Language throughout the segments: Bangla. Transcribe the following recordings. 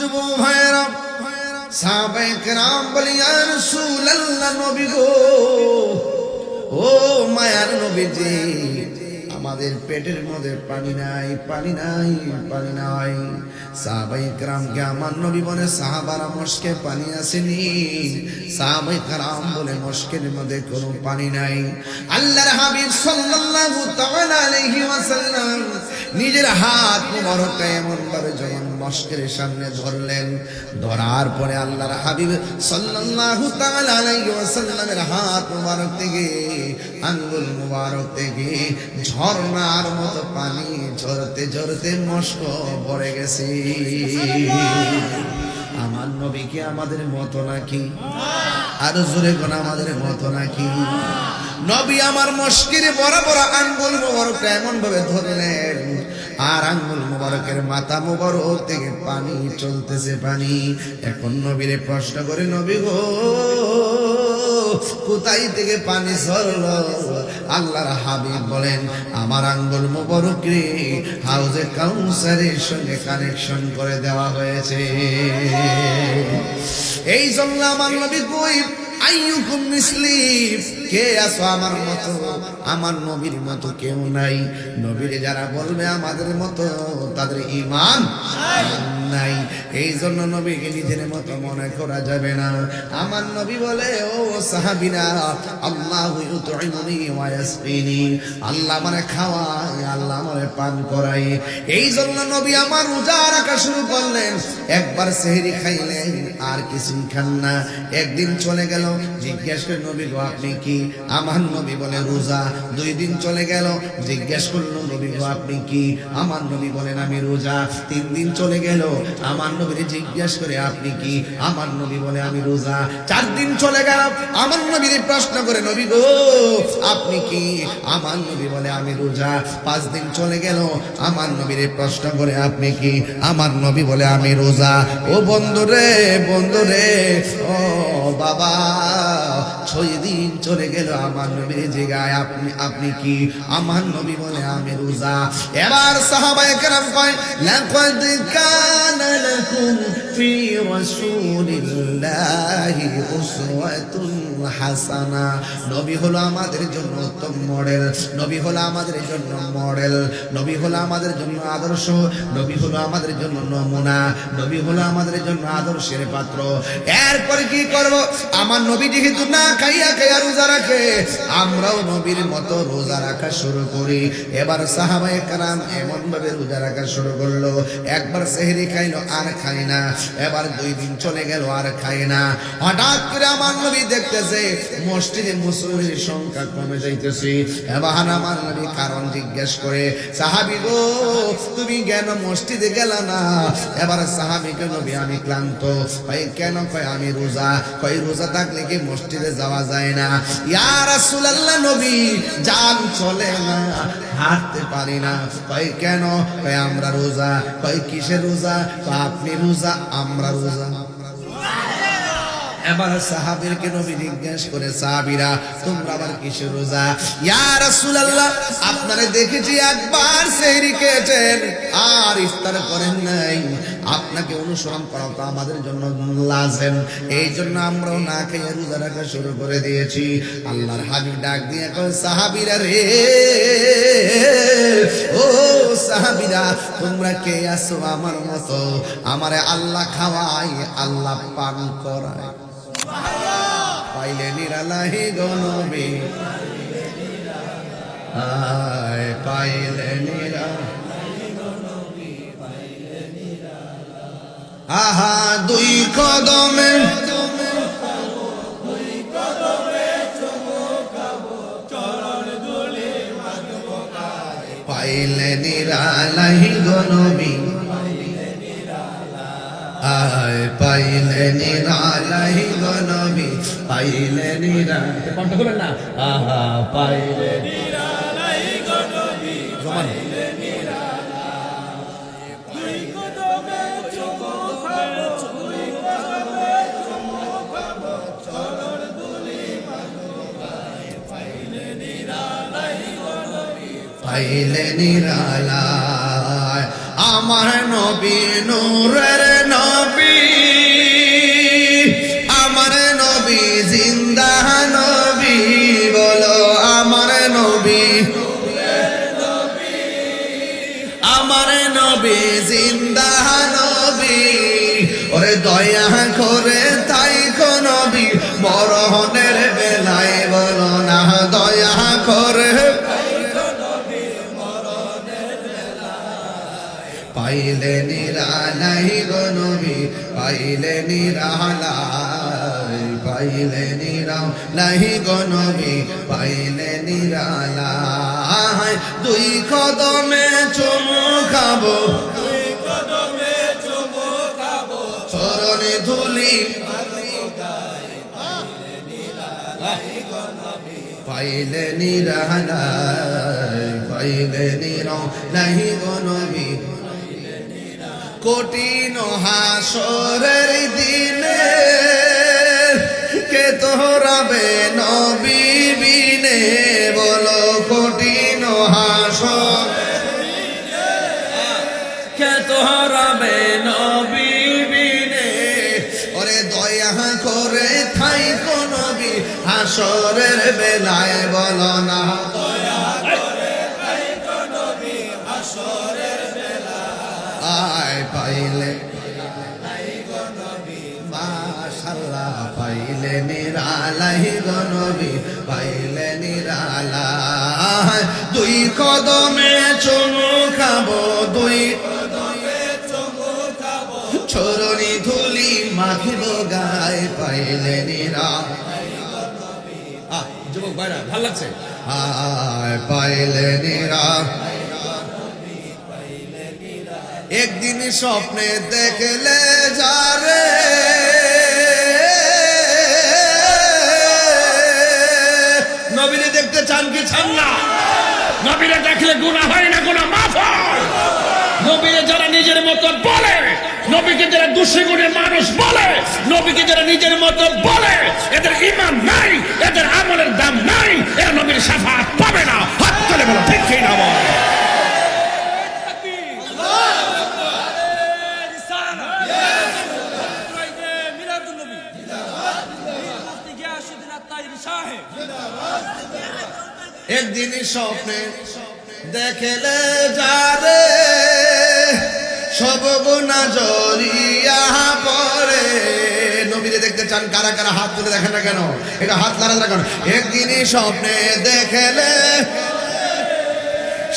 যুব ভাইরা সাহাবায়ে কেরাম বলে ইয়া রাসূলুল্লাহ, নবী গো, ও মায়ার নবীজি, আমাদের পেটের মধ্যে পানি নাই, পানি নাই, পানি নাই। সাহাবায়ে কেরামকে আমার নবী বলে, সাহাবারা মস্কে পানি আসেনি। সাহাবায়ে কেরাম বলে, মস্কের মধ্যে কোনো পানি নাই। আল্লাহর হাবিব সাল্লাল্লাহু তাআলা আলাইহি ওয়াসাল্লাম নিজের হাত মুবারকটা এমন ভাবে যখন মস্কের সামনে ধরলেন, ধরার পরে আল্লাহর হাবিব সাল্লাল্লাহু তাআলা আলাইহি ওয়াসাল্লামের হাত মুবারক থেকে, আঙ্গুল মুবারক থেকে ঝর্ণার মতো পানি ঝরতে ঝরতে মস্ক ভরে গেছে। আমার নবী কি আমাদের মতো নাকি? আর জোরে কোন আমাদের মতো নাকি? নবী আমার মস্কির বড় বড় আঙ্গুল মুবারক এমন ভাবে ধরলেন, আর আঙ্গুল মুবারকের মাথা মুবারক থেকে পানি চলতেছে, পানি। এখন নবীরে প্রশ্ন করে, নবী গো, কোথায় থেকে পানি ঝরলো? আল্লাহর হাবিব বলেন, আমার আঙ্গুল মুবারক রে হাউজে কাউসারের সঙ্গে কানেকশন করে দেওয়া হয়েছে। এই জন্য আমার নবী কই, আইয়ুকুম মিসলি, কে আছো আমার মতো? আমার নবীর মতো কেউ নাই। নবীরে যারা বলবে আমাদের মতো, তাদের ঈমান নাই। এই জন্য নবীকে নিজের মতো মনে করা যাবে না। আমার নবী বলে, ও সাহাবীরা, আল্লাহু ইউতঈমুনি ওয়া ইয়াসকিনি, আল্লাহ আমারে খাওয়ায়, আল্লাহ আমারে পান করায়। এই জন্য নবী আমার রোজা রাখা শুরু করলেন। একবার সেহরি খাইলেন, আর কিছুই খান না। একদিন চলে গেল, জিজ্ঞেস করে, নবী গো আপনি কি? আমার নবী বলে, রোজা। 2 দিন চলে গেল, জিজ্ঞেস করলো, নবী গো আপনি কি? আমার নবী বলেন, আমি রোজা। 3 দিন চলে গেল, আমার নবীরে জিজ্ঞেস করে, আপনি কি? আমার নবী বলে, আমি রোজা। 4 দিন চলে গেল, আমার নবীরে প্রশ্ন করে, নবী গো আপনি কি? আমার নবী বলে, আমি রোজা। 5 দিন চলে গেল, আমার নবীরে প্রশ্ন করে, আপনি কি? আমার নবী বলে, আমি রোজা। ও বন্ধুরে, বন্ধুরে, ও বাবা, 6 দিন চলে গেল, আমার নবীর জিগায়, আপনি কি? আমার নবী বলে, আমি রোজা। এবার সাহাবায়ে কেরাম কয়, লাকাদ কানা লাকুম ফি রাসূলিল্লাহি উসওয়াতুন হাসানা। নবী হলো আমাদের জন্য উত্তম মডেল, নবী হলো আমাদের জন্য মডেল, নবী হলো আমাদের জন্য আদর্শ, নবী হলো আমাদের জন্য নমুনা, নবী হলো আমাদের জন্য আদর্শের পাত্র। এরপরে কি করব? আমার নবী যেহেতু না খাইয়া খাইয়া রোজা রাখে, আমরাও নবীর মতো রোজা রাখা শুরু করি। এবার সাহাবায়ে কেরাম এমন ভাবে রোজা রাখা শুরু করলো, একবার সেহরি খাইলো, আর খায় না। এবার 2 দিন চলে গেল, আর খায় না। হঠাৎ করে আমার নবী দেখতেছে মসজিদে মুসল্লির সংখ্যা কমে যাইতেছে। এবার আমার নবী কারণ জিজ্ঞেস করে, সাহাবী গো, তুমি কেন মসজিদে গেলা না? এবার সাহাবীকে, নবী আমি ক্লান্ত। ভাই কেন? কয় আমি রোজা। কয় রোজা থাকলে কি মসজিদে যাওয়া যায় না? ইয়া রাসূলুল্লাহ, নবী জান চলে না, হাঁটতে পারি না। কয় কেন? কয় আমরা রোজা। কয় কিসের রোজা? আপনি রোজা, আমরা রোজা। এবার সাহাবীরকে নবী জিজ্ঞেস করে, সাহাবীরা তোমরা আবার কিসের রোজা? ইয়া রাসূলুল্লাহ, আপনারে দেখেছি একবার সেহরি খেয়েছেন আর ইফতার করেন নাই। আপনাকে অনুসরণ করা তো আমাদের জন্য লাজেম, এই জন্য আমরাও না খেয়ে রোজা রাখা শুরু করে দিয়েছি। আল্লাহর হাবিব ডাক দিয়ে কয়, সাহাবীরা রে, ও সাহাবীরা, তোমরা কে আছো আমার মতো? আমারে আল্লাহ খাওয়ায়, আল্লাহ পান করায়। পাইলে নিরালাহি গো নবী, আয় পাইলে নিরালাহি গো নবী, পাইলে নিরালাহি। আহা 2 কদমে পাইলে নিরালাহি গো নবী, আয় পাইলে নিরালাহি গো নবী, পাইলে নিরালাহি। কণ্ঠ করবেন না? আহা পাইলে নিরালাহি গো নবী, পাইলে নিরালাহি। 2 কদমে চুমু খাবো, 2 কদমে চুমু খাবো, চরণ ধুলি মাগো গায়ে, পাইলে নিরালাহি গো নবী, পাইলে নিরালাহি। আমার নবী নূরের নবী, নবী জিন্দা নবী, ওরে দয়া করে তাই কো নবী মরণের বেলায় বলো না দয়া করে পাইলে নিরালাই গো নবী পাইলে নিরালাই, পাইলে নিরালাই গো নবী পাইলে নিরালাই। দুই কদমে চুমু খাবো, চরণে ধুলি পাইলে নিরালাই, পাইলে নিরালাই গো নবী। কঠিন হাসরের দিনে কে তোরাবে নবী বিনে, বলো কঠিন হাসর কে তোরাবে নবী বিনে, ওরে দয়া করে থাই কো নবী হাসরের বেলায় বলো না দয়া করে থাই কো নবী হাসরের বেলায়। পাইলে মাশাআল্লাহ পাইলে নিরালাই গো নবী পাইলে নিরালাই। দুই কদমে চুমু খাবো, দুই কদমে চুমু খাবো, চরণে ধুলি মাখিব গায়ে পাইলে নিরালাই। যুবক ভাইরা ভালো লাগছে? পাইলে নিরালাই। একদিন স্বপ্নে দেখলে যারে নবীরে দেখতে চান কি চান না? নবীরে দেখলে গুনাহ হয় না, গুনাহ মাফ হয়। নবীরে যারা নিজের মতো বলে, নবীকে যারা দোষী গুণের মানুষ বলে, নবীকে যারা নিজের মতো বলে, এদের ঈমান নাই, এদের আমলের দাম নাই, এরা নবীর শাফাআত পাবে না। হাত তুলে বলো ঠিক কি না বল? একদিন স্বপ্নে দেখলে যারে সব গুনাহ জড়িয়া পড়ে। নবীরে দেখতে চান কারা কারা হাত তুলে দেখেন না কেন? এটা হাত নাড়া কেন? একদিন স্বপ্নে দেখলে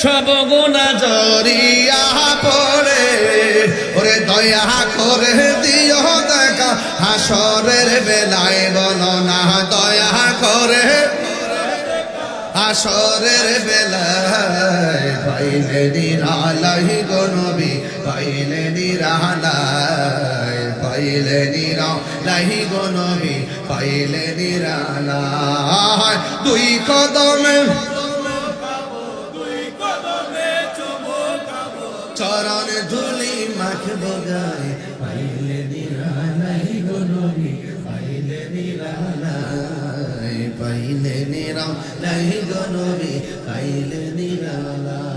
সব গুনাহ জড়িয়া পড়ে, ওরে দয়া করে দিও দেখা হাসরের বেলায় বলো না দয়া করে হাসরের বেলায়। পাইলে নিরালাই গো নবী পাইলে নিরালাই, পাইলে নিরালাই গো নবী পাইলে নিরালাই। দুই কদমে চরণ ধুলি মাখব গায়ে পাইলে নিরালাই গো নবী পাইলে নিরালাই, পাইলে নিরালাই গো নবী পাইলে নিরালাই।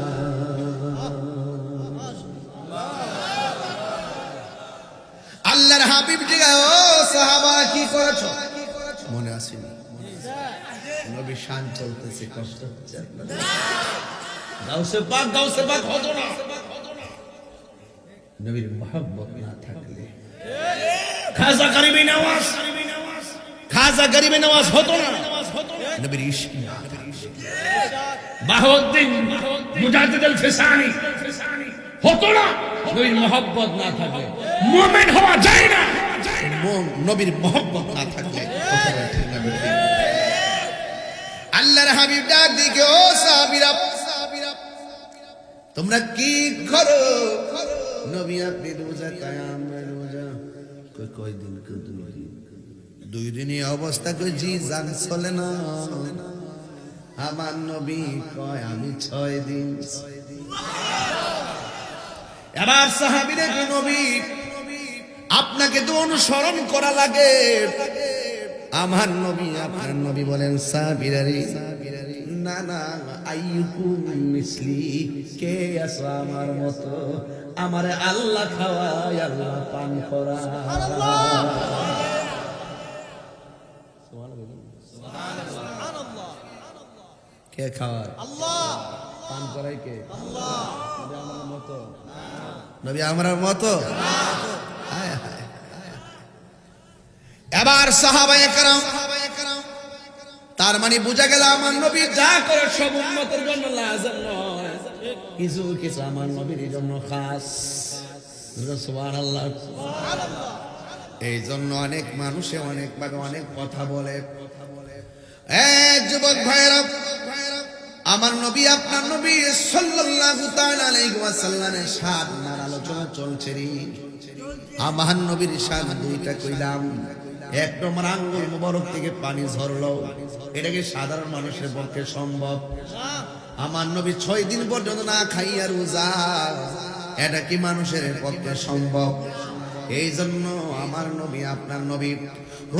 আল্লাহর হাবিব জিজ্ঞাসা ও সাহাবারা কি করেছো? মনে আসেনি? নবী শান চলতেছে, কষ্ট হচ্ছে আপনাদের? গাউসে পাক হতো না নবীর মহব্বত না থাকলে। খাজা গরিবে নওয়াজ হতো না নবীর ইশক না। বাহাউদ্দিন মুজাদ্দিদ আল ফিসানি হতো না নবীর মহব্বত না থাকলে। মুমিন হওয়া যায় না নবীর মহব্বত না থাকলে। আল্লাহর হাবিব ডাক দিকে ও সাহাবীরা তোমরা কি করো? নবী আপনি রোজা কায়াম রোজা কয়দিন? দুই দিনই অবস্থা কই জি জান চলে না। আমার নবী কয় আমি 6 দিন। এবার সাহাবীরা কই নবী আপনাকে তো অনুসরণ করা লাগে। আমার নবী আপনার নবী বলেন সাহাবীরা না না আইয়ুকুম মিসলি, কে আছে আমার মতো? আমারে আল্লাহ খাওয়ায় আল্লাহ পান করা। কে খাওয়ায়? আল্লাহ। পান করায় কে? আল্লাহ। আমার মতো নবী আমার মতো। এবার সাহাবায়ে কেরাম, তার মানে বোঝা গেল আমার নবী যা করে সব উম্মতের জন্য লাজম নয়, কিছু কিছু আমার নবীর জন্য খাস। সুবহানাল্লাহ। এই জন্য অনেক মানুষে অনেক ভাবে অনেক কথা বলে। যুবক ভাইরা, আমার নবী আপনার নবী সাল্লাল্লাহু তাআলা আলাইহি ওয়াসাল্লামের শান আর আলোচনা চলছে রে। আমার নবীর শান দুইটা কইলাম, এক নম্বর আঙ্গুল মুবারক থেকে পানি ঝরলো, এটা কি সাধারণ মানুষের পক্ষে সম্ভব? আমার নবী 6 দিন পর্যন্ত না খাইয়া রোজা, এটা কি মানুষের পক্ষে সম্ভব? এই জন্য আমার নবী আপনার নবী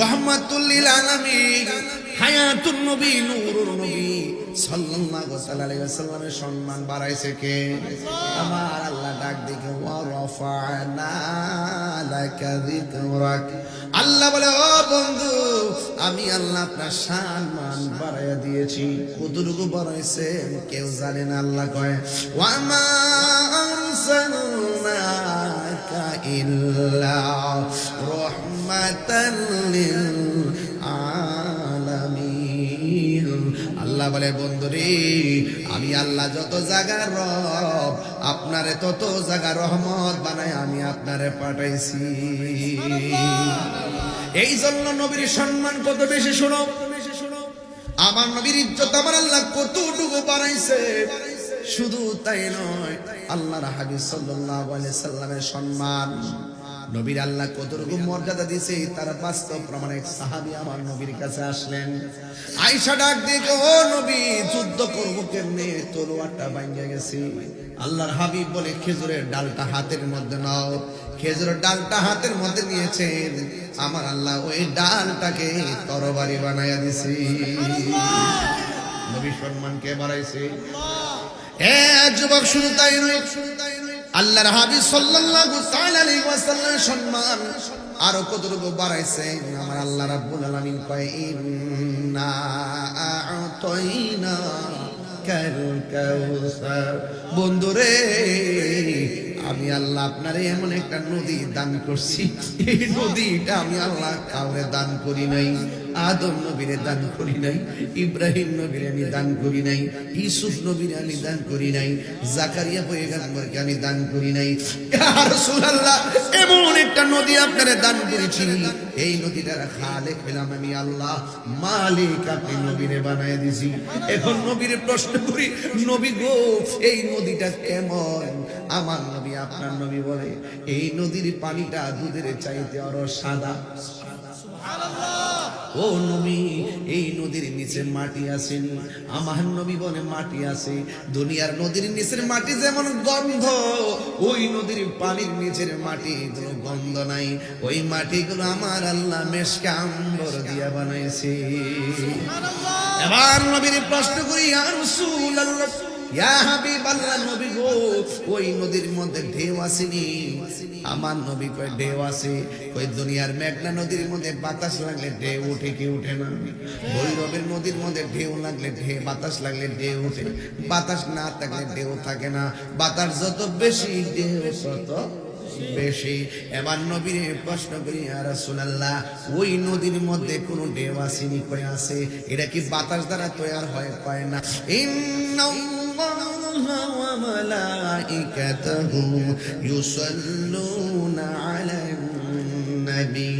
রহমাতুল লিল আলামিন, হায়াতুন নবী, নূরুর নবী সাল্লাল্লাহু আলাইহি ওয়াসাল্লামের সম্মান বাড়াইছে কে? আমার আল্লাহ ডাক দিকে ওয়া রাফা'না লাকা যিকরাক। আল্লাহ বলে, ও বন্ধু, আমি আল্লাহ আপনার সম্মান বাড়াইয়া দিয়েছি। কতটুকু বাড়াইছে কেউ জানে না। আল্লাহ কয় ওয়া মা আরসালনাকা ইল্লা রাহমাতাল লিল আলামিন। আল্লাহ বলে, বন্ধুরে, আমি আল্লাহ যত জায়গার রব, আপনারে তত জায়গা রহমত বানায় আমি আপনারে পাঠাইছি। এই জন্য নবীর সম্মান কত বেশি শোনো। আমার নবীর ইজ্জত আমার আল্লাহ কতটুকু বানাইছে। শুধু তাই নয়, আল্লাহর হাবিব সাল্লাল্লাহু আলাইহি সাল্লামের সম্মান নবীর আল্লাহ কতটুকু মর্যাদা দিয়েছে তার বাস্তব প্রমাণ। এক সাহাবী আমার নবীর কাছে আসলেন, আয়েশা ডাক দিয়ে, ও নবী, যুদ্ধ করবো কেমনে? তলোয়ারটা ভাঙা গেছে। আল্লাহর হাবিব বলে, খেজুরের ডালটা হাতের মধ্যে নাও। খেজুরের ডালটা হাতের মধ্যে নিয়েছেন, আমার আল্লাহ ওই ডালটাকে তরবারি বানাইয়া দিছে। নবী সম্মান কে বাড়াইছে? যুবক, শুধু তাই নয়, আল্লাহর হাবিব সাল্লাল্লাহু তাআলা আলাইহি ওয়াসাল্লামের সম্মান আরো কতটুকু বাড়াইছে। আমার আল্লাহ রাব্বুল আলামিন কয়, ইন্না আ'তাইনা কাল কাউসার। বন্ধুরে, আমি আল্লাহ আপনারে এমন একটা নদী দান করছি, এই নদীটা আমি আল্লাহ কাউরে দান করি নাই। আদম নবীরে দান করি নাই, ইব্রাহিম নবীরে আমি দান করি নাই, ইউসুফ নবীরে আমি দান করি নাই, জাকারিয়া পয়গম্বরকে আমি দান করি নাই। ইয়া রাসূলুল্লাহ, এমন একটা নদী আপনারে দান করেছি, এই নদীটার খালেক হলাম আমি আল্লাহ, মালিক আপনি নবীরে বানায় দিছি। এখন নবীরে প্রশ্ন করি, নবী গো, এই নদীটা কেমন? আমার নবী আপনার নবী বলে, এই নদীর পানিটা দুধের চাইতে আরো সাদা। ও নবী, এই নদীর নিচে মাটি আছে। আমার নবী বলে, মাটি আছে। দুনিয়ার নদীর নিচের মাটি যেমন গন্ধ, ওই নদীর পানির নিচের মাটি কোনো গন্ধ নাই। ওই মাটিগুলো আমার আল্লাহ মেশকে আম্বর দিয়া বানাইছে। এবার নবীর প্রশ্ন করি, ইয়া রাসূলুল্লাহ, ইয়া হাবিবাল্লাহ, নবী গো, ওই নদীর মধ্যে ঢেউ আসেনি? আমার নবী কয়, ঢেউ আছে। ওই দুনিয়ার মেঘনা নদীর মধ্যে বাতাস লাগলে ঢেউ উঠে কি উঠে না? ভৈরবের নদীর মধ্যে ঢেউ লাগলে বাতাস লাগলে ঢেউ উঠে, বাতাস না থাকলে ঢেউ থাকে না। বাতাস যত বেশি, ঢেউ তত বেশি। এবার নবীর প্রশ্ন করি, ইয়া রাসূলুল্লাহ, ওই নদীর মধ্যে কোনো ঢেউ আসেনি? কয় আছে। এটা কি বাতাস দ্বারা তৈরি হয়? কয় না। ইন্নাল্লাহা ওয়া মালাইকাতাহু ইউসাল্লুনা আলান নবী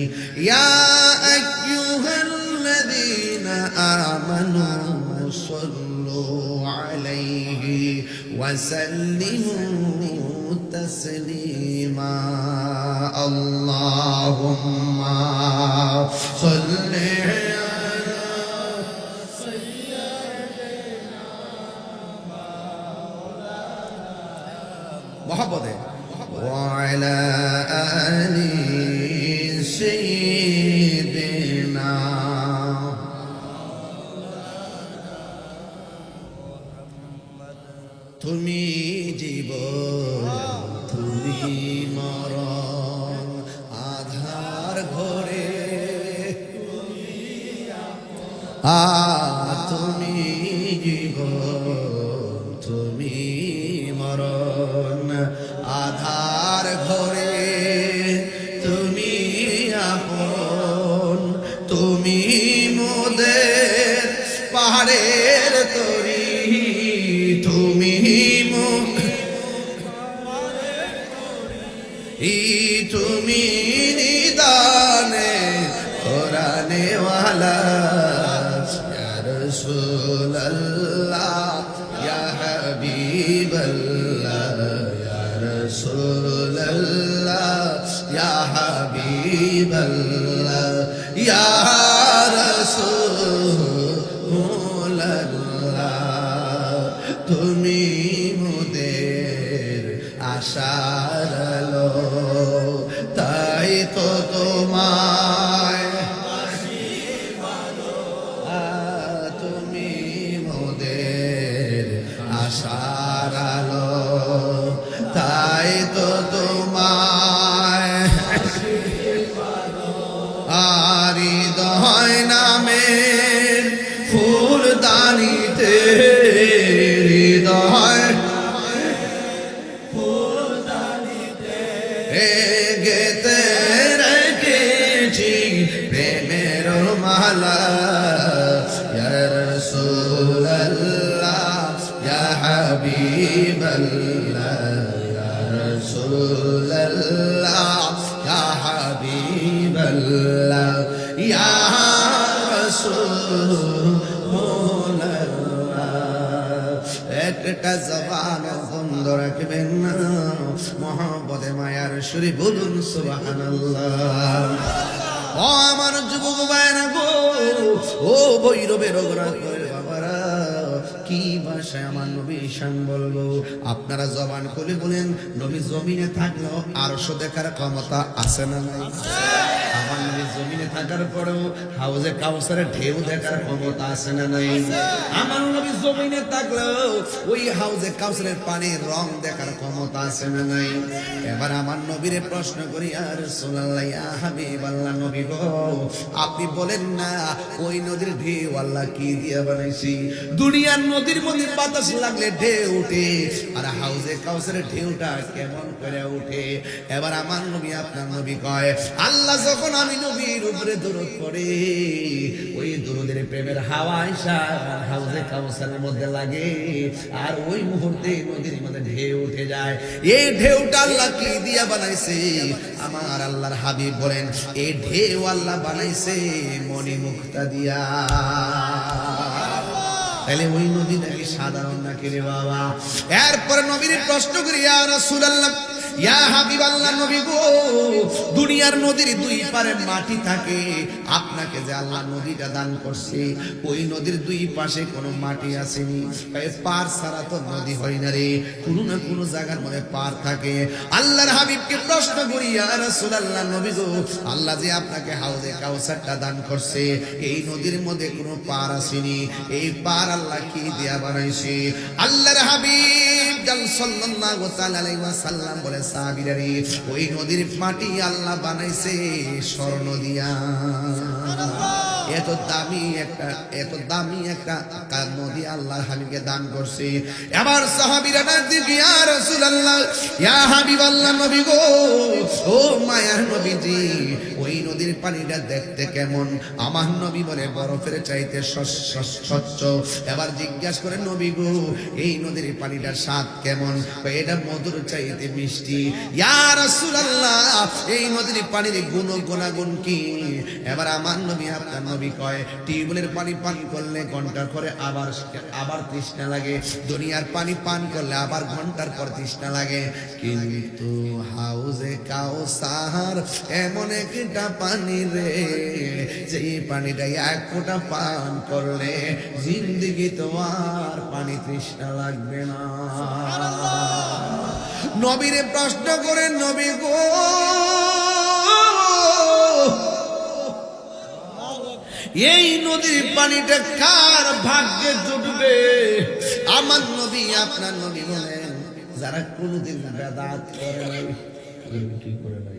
ইয়া আইয়ুহাল্লাযীনা আমানু সাল্লু আলাইহি ওয়া সাল্লিমু তাসলিমা। আল্লাহুম্মা সাল্লি মোহাম্মদে ওয়ালা আলি সাইয়্যিদিনা। তুমি জীবন, তুমি মরণ, আধার ঘরে তুমি জীবন, তুমি মরণ, আধার তুমি নিদানে কোরআনে ওয়ালা ইয়া রাসূলুল্লাহ ইয়া হাবিবাল্লাহ ইয়া রাসূলুল্লাহ ইয়া হাবিবাল্লাহ ইয়া রাসূলুল্লাহ তুমি মোদের আশার আলো তাই তো তোমায় তুমি মোদের আশার আলো তাই তো তোমায় হৃদয় নামের ফুলদানিতে হৃদয় গেতে রেখেছি প্রেমের মালা ইয়া রাসূলুল্লাহ ইয়া হাবিবাল্লাহ ইয়া রাসূলুল্লাহ ইয়া হাবিবাল্লাহ ইয়া রাসূলুল্লাহ একটা জবান বন্ধ রাখবেন না মহব্বতে মায়ার সুরে বলুন সুবহানাল্লাহ ও আমার যুবক ভাইরা গো ও ভৈরবের বাবারা কি ভাষায় আমার নবী শান বলবো আপনারা জবান খুলে বলেন নবী জমিনে থাকলেও আরশও দেখার ক্ষমতা আছে না নাই আমার নবী জমিনে থাকার পরেও হাউজে কাউসারের ঢেউ দেখার ক্ষমতা আছে না নাই আমার নবী জমিনে থাকলেও ওই হাউজে কাউসারের পানির রং দেখার ক্ষমতা আছে না নাই এবার আমার নবীরে প্রশ্ন করি ইয়া রাসূলুল্লাহ ইয়া হাবিবাল্লাহ নবী গো আপনি বলেন না ওই নদীর ঢেউ আল্লাহ কি দিয়ে বানাইছি দুনিয়ার নদীর মধ্যে বাতাস লাগলে ঢেউ ওঠে আর হাউজে কাউসারের ঢেউটা কেমন করে ওঠে এবার আমার নবী আপনার নবী কয় আল্লাহ যখন আমি নবীর উপরে দরুদ পড়ি ওই দরুদের প্রেমের হাওয়া আইসা হাউজে কাউসারের মধ্যে লাগে আর ওই মুহূর্তে নদীর মধ্যে ঢেউ উঠে যায় এই ঢেউটা আল্লাহ কি দিয়া বানাইছে আমার আল্লাহর হাবিব বলেন এই ঢেউ আল্লাহ বানাইছে মনি মুক্তা দিয়া তাহলে ওই নদী নাকি সাধারণ নাকি রে বাবা এরপরে নবীর প্রশ্ন করি ইয়া রাসূলুল্লাহ ইয়া হাবিবাল্লাহ নবী গো দুনিয়ার নদীর দুই পারে মাটি থাকে আপনাকে যে আল্লাহ নদীটা দান করছে ওই নদীর দুই পাশে কোনো মাটি আসেনি পার ছাড়া তো নদী হয় না রে কোনো না কোনো জায়গার মধ্যে পার থাকে আল্লাহর হাবিবকে প্রশ্ন করি ইয়া রাসূলুল্লাহ নবী গো আল্লাহ যে আপনাকে হাউজে কাউসারটা দান করছে এই নদীর মধ্যে কোনো পার আসেনি এই পার আল্লাহ কি দিয়া বানাইছে আল্লাহর হাবিব সাল্লাল্লাহু তাআলা আলাইহি ওয়াসাল্লাম বলে সাহাবীরা রে ওই নদীর মাটি আল্লাহ বানাইছে স্বর্ণ দিয়া এত দামি একটা নদী আল্লাহর হাবিবকে দান করছে এবার সাহাবীরা ডাক দিয়ে ইয়া রাসূলুল্লাহ ইয়া হাবিবাল্লাহ নবী গো ও মায়ার নবীজি ওই নদীর পানিটা দেখতে কেমন আমার নবী বলে বরফের চাইতে স্বচ্ছ এবার জিজ্ঞাসা করে নবী গো এই নদীর পানিটার স্বাদ কেমন এটা মধুর চাইতে মিষ্টি ইয়া রাসূলুল্লাহ এই নদীর পানির গুণাগুণ কি এবার আমার নবী আপনার নবী কয় টিউবওয়েলের পানি পান করলে ঘন্টার পরে আবার তৃষ্ণা লাগে দুনিয়ার পানি পান করলে আবার ঘন্টার পর তৃষ্ণা লাগে কিন্তু হাউজে কাউসার এমন একটা পানি রে যে পানিটা এক ফোঁটা পান করলে জিন্দেগি তোমার পানি তৃষ্ণা লাগবে না নবীরে প্রশ্ন করে নবী গো এই নদীর পানিটা কার ভাগ্যে জুটবে আমার নবী আপনার নবী বলেন যারা কোনোদিন বেদাত করে নাই কি করে নাই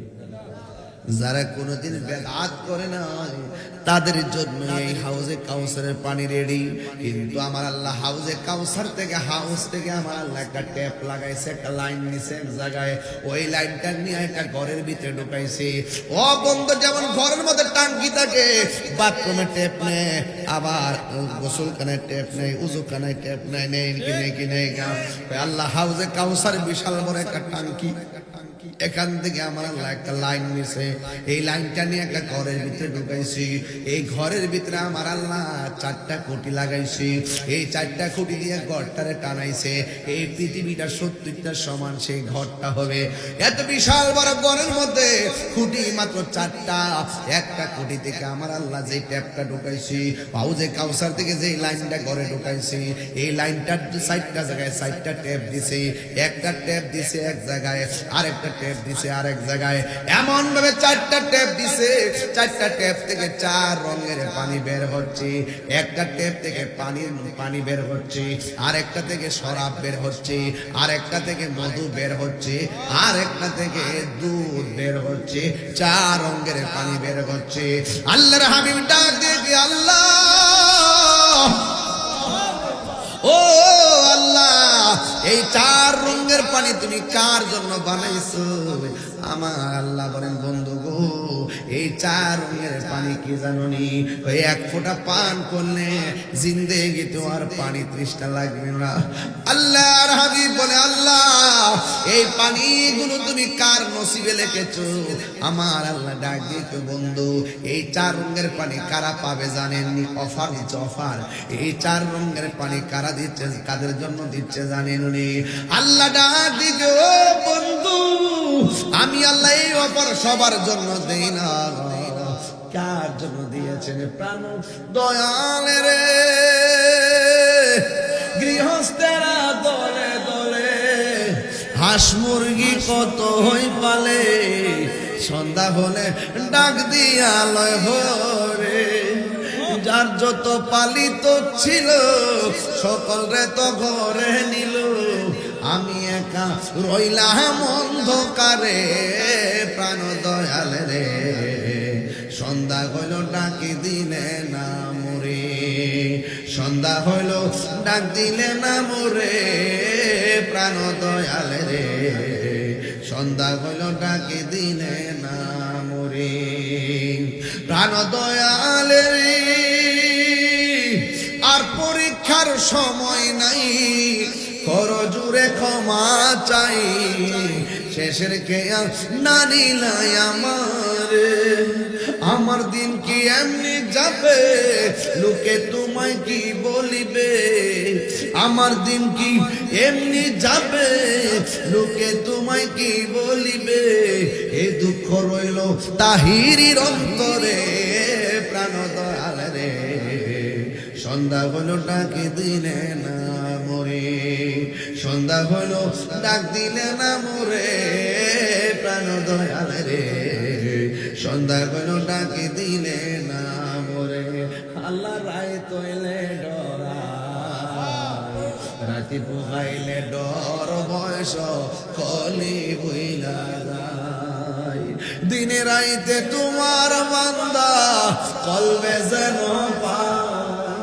যারা কোনোদিন বেদাত করে না তাদের জন্য এই হাউজে কাউসারের পানি রেডি কিন্তু আমার আল্লাহ হাউজে কাউসার থেকে হাউস থেকে আমার আল্লাহ একটা ট্যাপ লাগাইছে একটা লাইন নিছে এক জায়গায় ওই লাইনটা নিয়ে একটা ঘরের ভিতরে ঢুকাইছে ও বন্ধু যেমন ঘরের মধ্যে টাঙ্কি থাকে বাথরুমে ট্যাপ নেই আবার গোসলখানায় ট্যাপ নেই উজুখানায় ট্যাপ নেই নেই কি নেই আল্লাহ হাউজে কাউসার বিশাল বড় একটা টাঙ্কি এখান থেকে আমার আল্লাহ একটা লাইন নিছে, এই লাইনটা নিয়ে একটা ঘরের ভিতরে ঢুকাইছি। এই ঘরের ভিতরে আমার আল্লাহ 4টা খুঁটি লাগাইছি। এই 4টা খুঁটি দিয়ে ঘরটারে টানাইছে। এই পৃথিবীটা 70টা সমান সেই ঘরটা হবে। এত বিশাল বড় ঘরের মধ্যে খুঁটি মাত্র 4টা। একটা খুঁটি থেকে আমার আল্লাহ যে ট্যাপটা ঢুকাইছি, হাউজে কাউসার থেকে যে লাইনটা ঘরে ঢুকাইছি, এই লাইনটার 4টা জায়গায় 4টা ট্যাপ দিছে। একটা ট্যাপ দিছে এক জায়গায়, আরেকটা ট্যাপ দিছে আরেক জায়গায়। এমন ভাবে 4টা ট্যাপ দিছে, 4টা ট্যাপ থেকে 4 রঙের পানি বের হচ্ছে। একটা ট্যাপ থেকে পানি বের হচ্ছে, আরেকটা থেকে শরাব বের হচ্ছে, আরেকটা থেকে মধু বের হচ্ছে, আরেকটা থেকে দুধ বের হচ্ছে। 4 রঙের পানি বের হচ্ছে। আল্লাহর হাবিব ডাক দিয়ে, আল্লাহ ও আল্লাহ, এই 4 রঙের পানি তুমি কার জন্য বানাইছো? আমার আল্লাহ বলেন, বন্ধু গো, এই 4 রঙের পানি কি জানোনি? ওই 1 ফোঁটা পান করলে জিন্দেগি তোমার পানি তৃষ্ণা লাগবে না। আল্লাহর হাবিব বলে, আল্লাহ এই পানিগুলো তুমি কার নসিবে লিখেছো? আমার আল্লাহ ডাক দিয়ে, বন্ধু এই 4 রঙের পানি কারা পাবে জানেননি? অফার দিচ্ছে, অফার। এই 4 রঙের পানি কারা দিচ্ছে, কাদের জন্য দিচ্ছে জানেননি? আল্লাহ ডাক দিয়ে, ও বন্ধু, আমি আল্লাহ এই অফার সবার জন্য দেই না। কার জন্য দিয়েছেন? প্রাণ দয়াল রে গৃহস্থেরা দলে দলে হাঁস মুরগি কত হই পালে, সন্ধ্যা হলে ডাক দিয়া লয় ভরে। যার যত পালিত ছিল সকল রে তো ঘরে নিল, আমি একা রইলাম অন্ধকারে। প্রাণ দয়াল রে সন্ধ্যা হইল ডাকি দিলে না মোরে, সন্ধ্যা হইল ডাক দিলে না মোরে। প্রাণ দয়াল রে সন্ধ্যা হইল ডাকি দিলে না মোরে। প্রাণ দয়াল রে আর পরীক্ষার সময় নাই, কর জুড়ে ক্ষমা চাই। শেষের খেয়াল না নিলাই আমার দিন কি এমনি যাবে, লোকে তোমায় কি বলিবে? আমার দিন কি এমনি যাবে, লোকে তোমায় কি বলিবে? এ দুঃখ রইল তাহিরির অন্তরে। প্রাণ দয়াল রে সন্ধ্যা হলো ডাকি দিলে না মোরে, সন্ধ্যা হলো ডাক দিলে না মোরে। প্রাণ দয়াল রে সন্ধ্যা হলো ডাকি দিলে না মোরে। আল্লাহ রায় তৈলে ডরায়, রাতি পুহাইলে ডর বয়স কলি বইলা যায়। দিনে রাইতে তোমার বান্দা কলবে যেন পায়,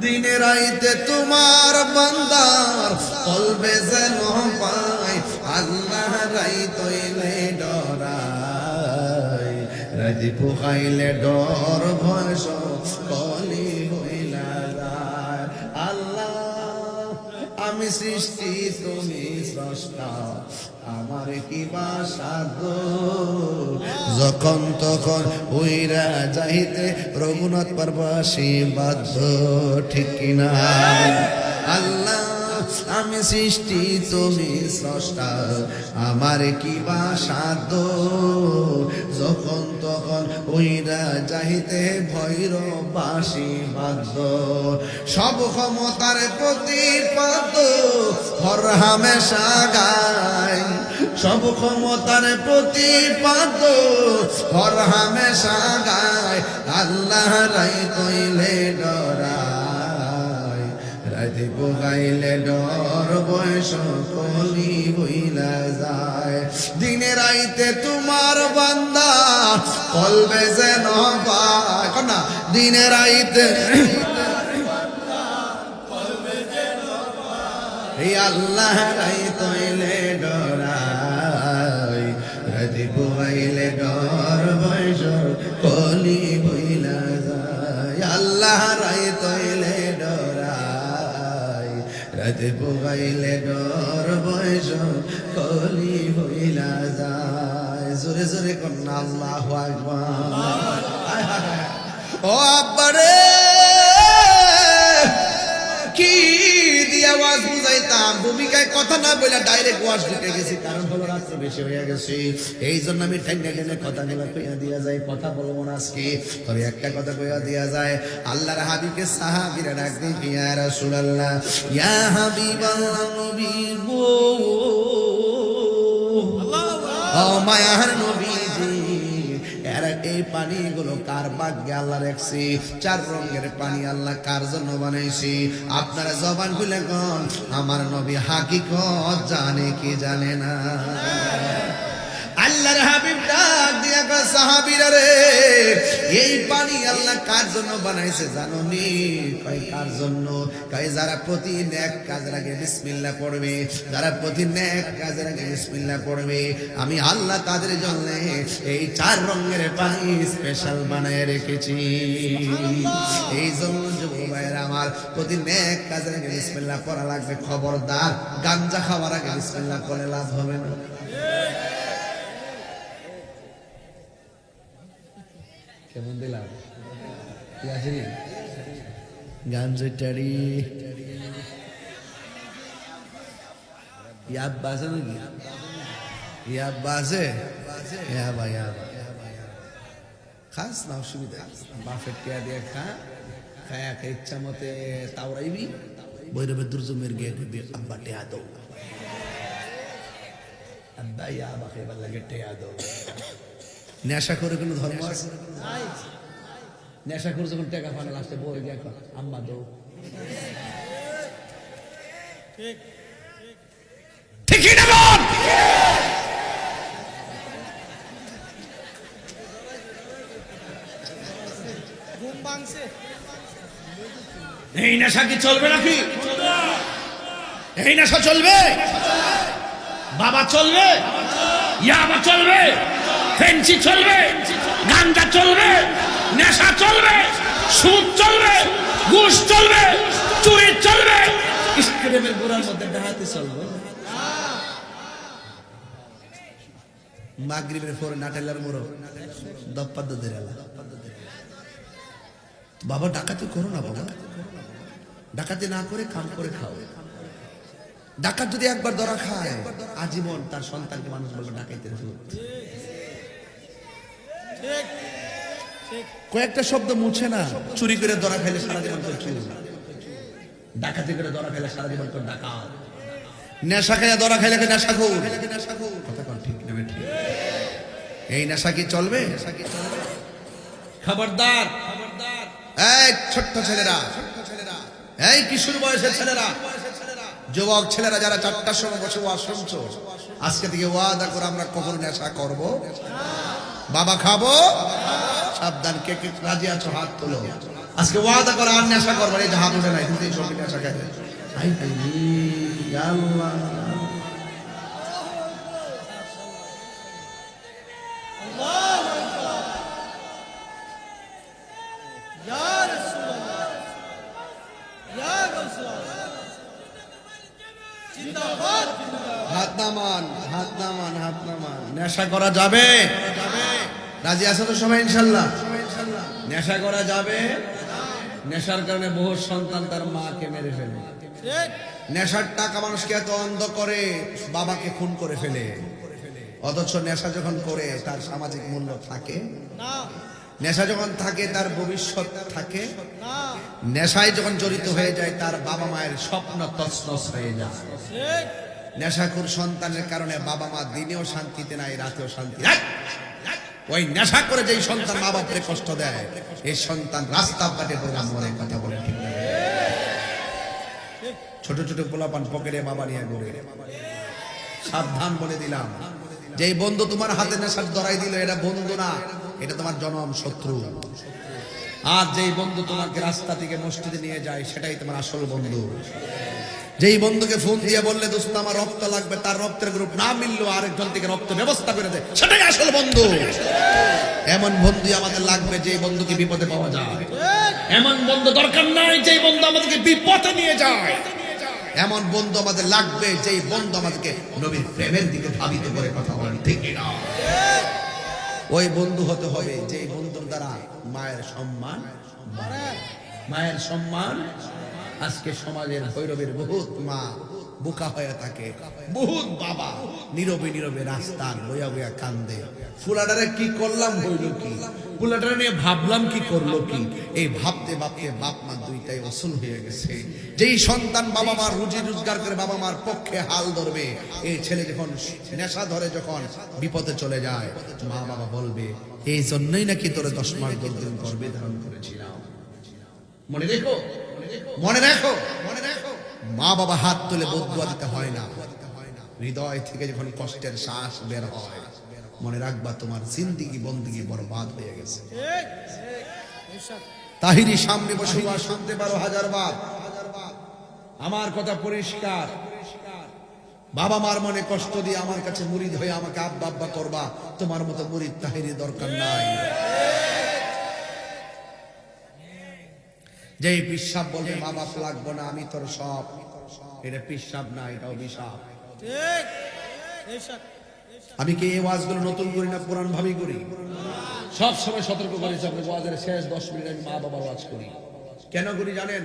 দিনে রাইতে তোমার বান্দার কলবে যেন পায়। আল্লাহ রাই তৈলে ডরায়, রাতি পুহাইলে ডর ভয়স কলি হইলা যায়। আল্লাহ আমি সৃষ্টি তুমি স্রষ্টা, আমার কি বাসাদ, যখন তখন উইরা যাইতে রঘুনাথ পারবাসী বাধ্য, ঠিক কিনা? আল্লাহ আমি সৃষ্টি তুমি স্রষ্টা, আমার কি বাসাদ, যখন তখন উইরা যাইতে ভৈরবাসী বাধ্য। সব ক্ষমতার প্রতিপাদ্য হর হামেশা গায়, সব ক্ষমতার প্রতিপাদ্য হর হামেশা গায়। আল্লাহ রাই কইলে ডরায়, রাতে পোগাইলে ডর বয়স কলি হইলা যায়। দিনে রাইতে তোমার বান্দা কলবে যেন পায়, না দিনে রাইতে আল্লাহ রাই তৈলে ডরাই, রাতে পোগাইলে ডর বয়স কলি হইলা যায়। আল্লাহ রাই তৈলে ডরাই, রাতে পোগাইলে ডর বয়স কলি হইলা যায়। জোরে জোরে কন্যা আল্লাহু আকবার। ও আব্বারে কি দিয়ে ওয়াজ বুঝাইতাম, ভূমিকায় কথা না বলে ডাইরেক্ট ওয়াজ ঢুকে গেছি, কারণ হলো রাত্রে বেশি হয়ে গেছে। এই জন্য আমি টেনে টেনে কথাগুলো কইয়া দিয়া যায়, কথা বলবো না আজকে, তবে একটা কথা কইয়া দিয়া যায়। আল্লাহর হাবিবকে সাহাবীরা ডাকতেন, ইয়া রাসূলুল্লাহ, ইয়া হাবিবাল্লাহ, নবী গো, ও মায়ার নবীজি, এই পানিগুলো কার ভাগ্যে আল্লাহ রাখছে? 4 রঙের পানি আল্লাহ কার জন্য বানাইছে? আপনারা জবান খুলে কোন আমার নবী হাকিকত জানে কি জানে না? আল্লাহর হাবিব ডাক দিয়া কয়, সাহাবীরা রে, এই পানি আল্লাহ কার জন্য বানাইছে জানো নি? কয় কার জন্য? কয় যারা প্রতি নেক কাজের আগে বিসমিল্লাহ পড়বে, যারা প্রতি নেক কাজের আগে বিসমিল্লাহ পড়বে, আমি আল্লাহ তাদের জন্য এই 4 রঙের পানি স্পেশাল বানায় রেখেছি। এই জন্য যুবক ভাইরা আমার, প্রতি নেক কাজের আগে বিসমিল্লাহ পড়া লাগবে। খবরদার গাঞ্জা খাওয়ার আগে বিসমিল্লাহ পড়লে লাভ হবে না। কেমন দিলাম গাঞ্জাটারি ইয়াদ বাজে নাকি? ইয়াদ বাজে? খাস না, অসুবিধা। বাফের টিয়া দিয়ে খা, খায়া খা ইচ্ছা মতে তাওরাইবি, বৈরবের দুর্জমের গিয়ে কইবি আব্বা টিয়া দৌ, আব্বা ইয়া বাকে এবার লাগে টিয়া দৌ। নেশা করে কোনো ধর্ম আছে? নেশা করে যখন টাকা পানে লাস্টে বই গিয়ে আম্মা দৌ। ঠিকই না বল? এই নেশা কি চলবে নাকি? এই নেশা চলবে? বাবা চলবে, ইয়াবা চলবে, ফেন্সি চলবে, গাঞ্জা চলবে, নেশা চলবে, সুদ চলবে, ঘুষ চলবে, চুরি চলবে, স্ক্রিমের গোড়ার মধ্যে ডাহাতি চলবে। মাগরিবের পরে নাটেলার মোড় দপ্পা দদেরালা। বাবা ডাকাতি করো না বাবা, ডাকাতি না করে কাম করে খাও। ডাকাত যদি একবার ধরা খায়, আজীবন তার সন্তানকে মানুষ বলবে ডাকাইতে। কয়েকটা শব্দ মুছে না। চুরি করে ধরা খাইলে সারা জীবন তোর চুরি, ডাকাতি করে ধরা খাইলে সারা জীবন তোর ডাকাত, নেশা খাইয়া ধরা খাইলে নেশাখোর। কথা কোন ঠিক নেবে? ঠিক। এই নেশা কি চলবে? খবরদার এই ছোট্ট ছেলেরা, এই কিশোর বয়সের ছেলেরা, যুবক ছেলেরা যারা 4টার সময় বসে ওয়াজ শুনছো, আজকে থেকে ওয়াদা করে আমরা কখনো নেশা করব? বাবা খাবো? সাবধান, কে কে রাজি আছো হাত তোলো। আজকে ওয়াদা করে আর নেশা করবো। এই যে হাত উঠে নাই, কিন্তু এই সব নেশা খাইলে আল্লাহ। হাত নামান, হাত নামান, হাত নামান। নেশা করা যাবে? রাজি আছে তো সবাই ইনশাল্লাহ? নেশা করা যাবে? নেশার কারণে বহু সন্তান তার মাকে মেরে ফেলে। নেশার টাকা মানুষকে এত অন্ধ করে, বাবাকে খুন করে ফেলে। অথচ নেশা যখন করে তার সামাজিক মূল্য থাকে না। নেশা যখন থাকে তার ভবিষ্যৎ থাকে না। নেশায় যখন জড়িত হয়ে যায় তার বাবা মায়ের স্বপ্ন তছনছ হয়ে যায়। নেশাখোর সন্তানের কারণে বাবা মা দিনেও শান্তিতে নাই, রাতেও শান্তি নাই। ওই নেশা করে যেই সন্তান মা বাপকে কষ্ট দেয়, এই সন্তান রাস্তা ঘাটে প্রোগ্রাম করে। কথা বলে ঠিক না? ছোট ছোট পোলাপান পকেটে বাবা নিয়ে ঘুরে। সাবধান বলে দিলাম, যেই বন্ধু তোমার হাতে নেশার ধরাই দিল, এটা বন্ধু না, এটা তোমার জনম শত্রু। আর যেই বন্ধু তোমাকে রাস্তা থেকে মসজিদে নিয়ে যায়, সেটাই তোমার আসল বন্ধু। যেই বন্ধুকে ফোন দিয়ে বললে দোস্ত আমার রক্ত লাগবে, তার রক্তের গ্রুপ না মিললো আরেকজন থেকে রক্ত ব্যবস্থা করে দেয়, সেটাই আসল বন্ধু। এমন বন্ধু আমাদের লাগবে যেই বন্ধুকে বিপদে পাওয়া যায়। এমন বন্ধু দরকার নাই যেই বন্ধু আমাদেরকে বিপদে নিয়ে যায়। এমন বন্ধু আমাদের লাগবে যেই বন্ধু আমাদেরকে নবীর প্রেমের দিকে ধাবিত করে কথা বলেন ঠিক না? ওই বন্ধু হতে হবে যেই বন্ধুর দ্বারা মায়ের সম্মান বাড়ে। মায়ের সম্মান আজকে সমাজের ভৈরবের বহুত মা বোকা হয়ে থাকে, বহুত বাবা নীরবে নীরবে রাস্তা বইয়া বইয়া কান্দে। ফুলাটারে কি করলাম হইল কি, ফুলাটারে নিয়ে ভাবলাম কি করলো কি, এই ভাবতে ভাবতে বাপ মা দুইটাই অসল হয়ে গেছে। যেই সন্তান বাবা মার রুজি রোজগার করে বাবা মার পক্ষে হাল ধরবে, এই ছেলে যখন নেশা ধরে যখন বিপদে চলে যায়, মা বাবা বলবে এই জন্যই নাকি তোরে 10 মাস 10 দিন গর্ভে ধারণ করেছিলাম। মনে রেখো, মনে রাখো, মনে রাখো, মা বাবা হাত তুলে বদুয়া দিতে হয় না। হৃদয় থেকে যখন কষ্টের শ্বাস বের হয়, মনে রাখবা তোমার জিন্দেগি বন্দেগি বরবাদ হয়ে গেছে। তাহিরি সামনে বসে শুনতে পারো হাজার বার, আমার কথা পরিষ্কার। বাবা মার মনে কষ্ট দিয়ে আমার কাছে মুরিদ হয়ে আমাকে আব্বা আব্বা করবা, তোমার মতো মুরিদ তাহিরি দরকার নাই। যে পিসাব বলবে মা বাপ লাগবো না, আমি তোর সব, এটা পিসাব না, এটা অভিশাপ। আমি কি এই ওয়াজগুলো নতুন করি না পুরান ভাবেই করি? সব সময় সতর্ক করেছি আপনি ওয়াজের শেষ 10 মিনিট আমি মা বাবার ওয়াজ করি। কেন করি জানেন?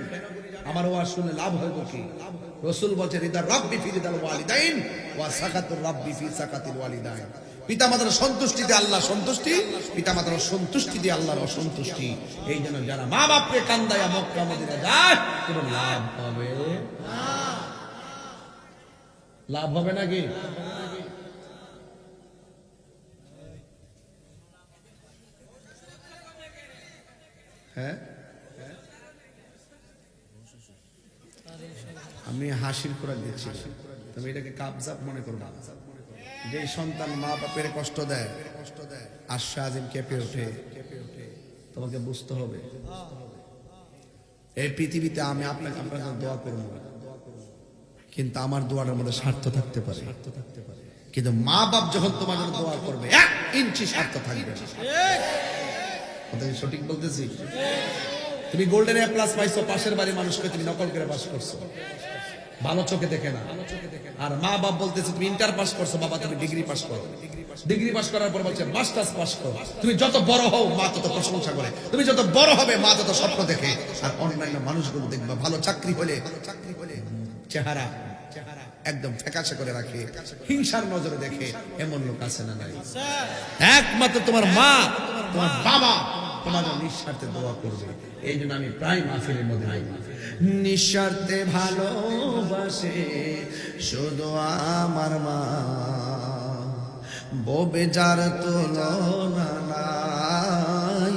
আমার ওয়াজ শুনলে লাভ হইব কি? রাসূল বলেন রিদা রাব্বি ফি রিদাল ওয়ালিদাইন ওয়া সাকাতুর রাব্বি ফি সাকাতিল ওয়ালিদাইন। পিতামাতার সন্তুষ্টিতে আল্লাহ সন্তুষ্টি, পিতামাতার সন্তুষ্টিতে আল্লাহর অসন্তুষ্টি। এই জন্য যারা মা বাপকে কান্দায়া মক্কা মদিনা যায় কোনো লাভ হবে না। লাভ হবে নাকি? হ্যাঁ, আমি হাসির খোরাক দিচ্ছি, তবে এটাকে কাবজাব মনে করবো। যে সন্তান মা বাপের কষ্ট দেয়, আশা আজিম কেঁপে ওঠে, তোমাকে বুঝতে হবে এই পৃথিবীতে আমি আপনাকে আপনার দোয়া করব, কিন্তু আমার দোয়ার মধ্যে স্বার্থ থাকতে পারে, কিন্তু মা বাপ যখন তোমার জন্য দোয়া করবে 1 ইঞ্চি স্বার্থ থাকবে না। সঠিক বলতেছি? তুমি গোল্ডেন এ প্লাস পাইছো, পাশের বাড়ির মানুষকে তুমি নকল করে পাস করছো, ভালো চোখে দেখে না। আর মা বাপ বলতেছে তুমি ইন্টার পাস করছো, বাবা তুমি ডিগ্রি পাস করো, ডিগ্রি পাস করার পর বলছে মাস্টার্স পাস করো। তুমি যত বড় হও মা তত প্রশংসা করে, তুমি যত বড় হবে মা তত স্বপ্ন দেখে। আর অন্যান্য মানুষগুলো দেখবা ভালো চাকরি হলে চেহারা একদম ফ্যাকাশে করে রাখে, হিংসার নজরে দেখে। এমন লোক আছে না নাই? একমাত্র তোমার মা তোমার বাবা তোমার নিঃস্বার্থে দোয়া করবে। এই জন্য আমি প্রায় মাহফিলের মধ্যে নিঃস্বার্থে ভালোবাসে শুধু আমার মা, ববে যার তুলনা নাই।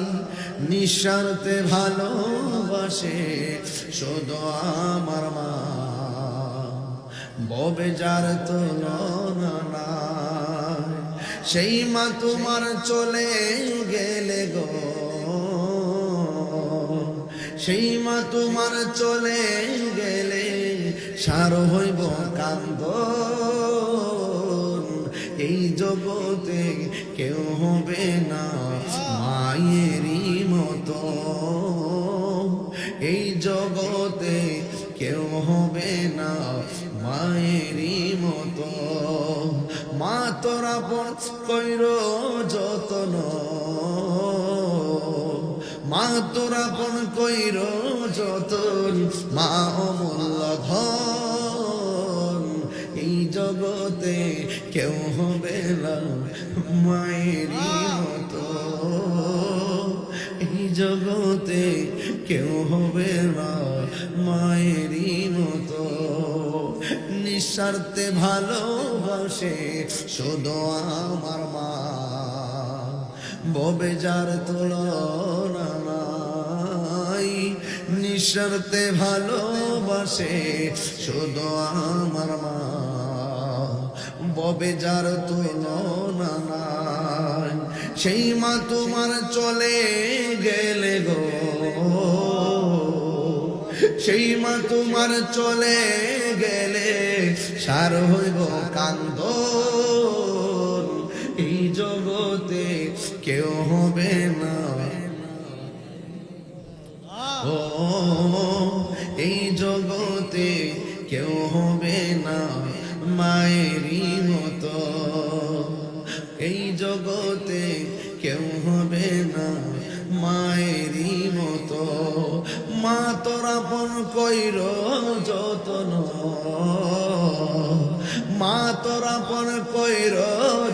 নিঃস্বার্থে ভালোবাসে শুধু আমার মা, ববে যার তুলনা নাই। সেই মা তোমার চলে গেলে গো, সেই মা তোমার চলে গেলে সার হইব কান্দন। এই জগতে কেউ হবে না মায়েরই মতো, এই জগতে কেউ হবে না মায়েরই মতো। মা তোরা পর কইর যতন, মা তোরা পর কইর যতন, মা অমূল্য ধন। এই জগতে কেউ হবে না মায়েরই মতো, এই জগতে কেউ হবে না মায়েরই মতো। নিঃস্বার্থে ভালোবাসে শুধু আমার মা, ববে যার তুলনা নাই। নিঃস্বার্থে ভালোবাসে শুধু আমার মা, ববে যার তুলনা নাই। সেই মা তোমার চলে গেলে গো, সেই মা তোমার চলে গেলে সার হইব কান্দন। এই জগতে কেউ হবে না, ও এই জগতে কেউ হবে না মায়েরই মতো, এই জগতে কেউ হবে না মায়েরই মতো। মা তোর আপন কইর যতন, মা তোর আপন কইর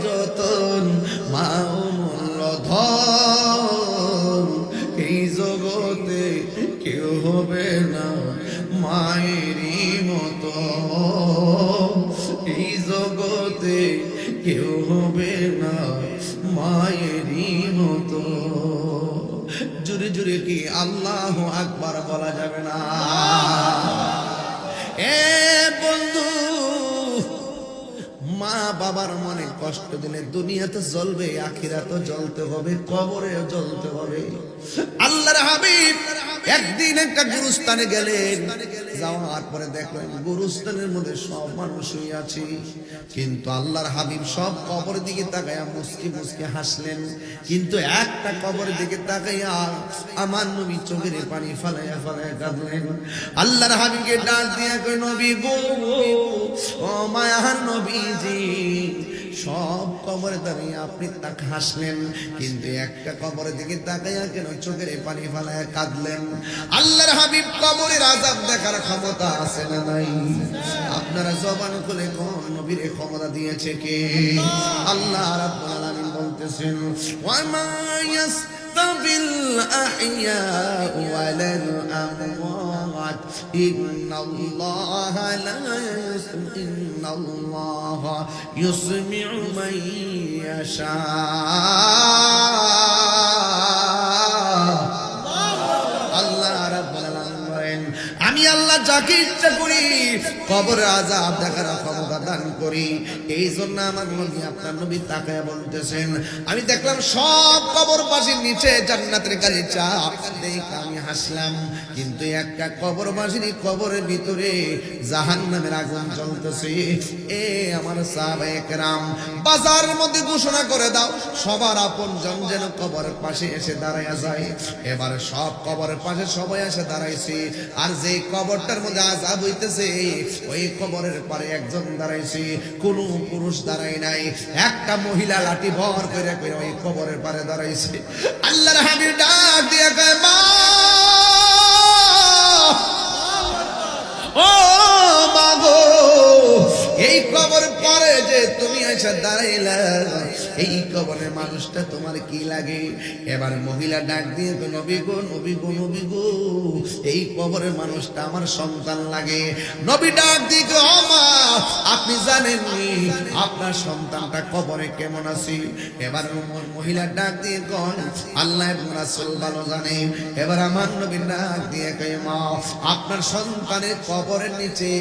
যতন, মা অমূল্য ধন, এই জগতে কেউ হবে না মায়েরই মতো, এই জগতে কেউ হবে না মায়েরই মতো। জোরে জোরে কি আল্লাহু আকবার বলা যাবে না? এ বন্ধু, মা বাবার মনে কষ্ট দিলে দুনিয়াতে জ্বলবে, আখিরাতে জ্বলতে হবে, কবরেও জ্বলতে হবে। আল্লাহর হাবিব একদিন একটা গুরুস্থানে গেলেন, যাওয়ার পরে দেখলেন গুরুস্থানের মধ্যে সব মানুষই আছে, কিন্তু আল্লাহর হাবিব সব কবরের দিকে তাকাইয়া মুস্কি মুস্কি হাসলেন, কিন্তু একটা কবরের দিকে তাকাইয়া আমার নবী চোখের পানি ফালাইয়া ফালাইয়া কাঁদলেন। আল্লাহর হাবিবকে ডাক দিয়া কই, নবী গো, ও মায়ার নবীজি, সব কবরে দাঁড়িয়ে আপনি তাক হাসলেন, কিন্তু একটা কবরের দিকে তাকাইয়া কেন চোখের পানি ফালাইয়া কাঁদলেন? আল্লাহর হাবিব কবরের আযাব দেখার ক্ষমতা আছে না নাই? আপনারা জবান খুলে কোন নবীর ক্ষমতা দিয়েছে কে? আল্লাহ রাব্বুল আলামিন বলতেছেন, ওয়া মা ইয়াস্তাবিল আহইয়া ওয়ালাল আমওয়াত ইন্নাল্লাহা লা ইন্নাল্লাহা ইউসমিউ মান ইয়াশা। আল্লাহ রাব্বুল আলামিন বলেন, আমি আল্লাহ যাকে ইচ্ছা করি কবরের আযাব দেখার ক্ষমতা দান করি। এই জন্য আমার নবী, আপনার নবী তাকায়া বলতেছেন, আমি দেখলাম সব কবরবাসীর নিচে জান্নাতের গালিচা, দেখে আমি হাসলাম, কিন্তু একটা কবরবাসীর কবরের ভিতরে জাহান্নামের আগুন জ্বলতেছে। এ আমার সাহাবায়ে কেরাম, বাজারের মধ্যে ঘোষণা করে দাও, সবার আপনজন যেন কবরের পাশে এসে দাঁড়ায়া যায়। এবার সব কবরের পাশে সবাই এসে দাঁড়াইছে, আর যে কবরটার মধ্যে আযাব হইতেছে ওই কবরের পারে একজন দাঁড়াইছে, কোন পুরুষ দাঁড়ায় নাই, একটা মহিলা লাঠি ভর করে করে ওই কবরের পারে দাঁড়াইছে। আল্লাহর হাবিব ডাক দিয়ে কয়, মা, ও মা গো, এই কবর পরে যে তুমি এসে দাঁড়াইলা, এই কবরের মানুষটা তোমার কি লাগে? এবার মহিলা ডাক দিয়ে, নবী গো, নবী গো, নবী গো, এই কবরের মানুষটা আমার সন্তান লাগে। নবী ডাক দিয়ে, ও মা, আপনি জানেননি আপনার সন্তানটা কবরে কেমন আছে? এবার মহিলা ডাক দিয়ে কন, আল্লাহ এবং রাসূল ভালো জানে। এবার আমার নবী ডাক দিয়ে কয়, মা, আপনার সন্তানের কবরের নিচে